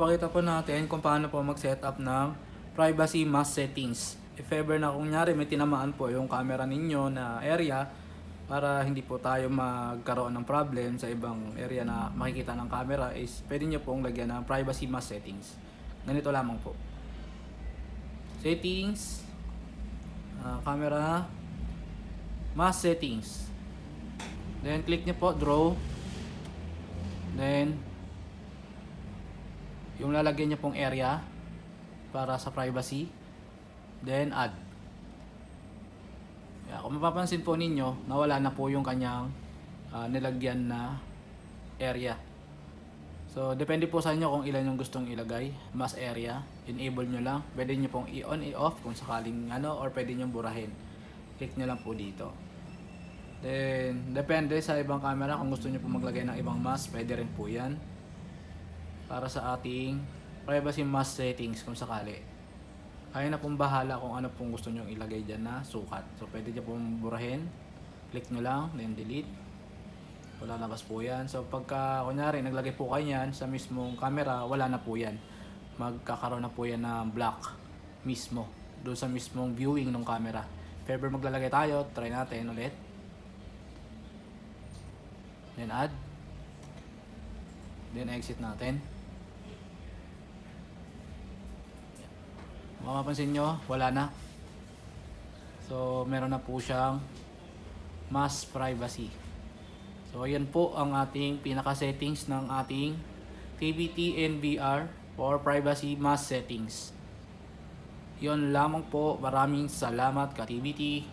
Pakita po natin kung paano po mag-setup ng privacy mask settings. If ever na kunyari may tinamaan po yung camera ninyo na area, para hindi po tayo magkaroon ng problem sa ibang area na makikita ng camera, is pwede nyo pong lagyan ng privacy mask settings. Ganito lamang po. Settings, camera, mask settings. Then click nyo po draw. Then yung lalagyan nyo pong area para sa privacy. Then add. Kung mapapansin po ninyo, nawala na po yung kanyang nilagyan na area. So depende po sa inyo kung ilan yung gustong ilagay. Mask area, enable nyo lang. Pwede nyo pong i-on, i-off kung sakaling or pwede nyo burahin. Click nyo lang po dito. Then depende sa ibang camera kung gusto nyo po maglagay ng ibang mask, pwede rin po yan. Para sa ating privacy mask settings kung sakali. Kaya na pong bahala kung ano pong gusto nyo ilagay dyan na sukat. So pwede nyo pong burahin. Click nyo lang, then delete. So lalabas po yan. So pagka kunyari naglagay po kayo yan sa mismong camera, wala na po yan. Magkakaroon na po yan ng black mismo. Doon sa mismong viewing ng camera. If ever maglalagay tayo, try natin ulit. Then add. Then exit natin. Mapapansin nyo, wala na. So meron na po siyang mask privacy. So yan po ang ating pinaka settings ng ating TVT NVR for privacy mask settings. Yon lamang po. Maraming salamat ka TVT.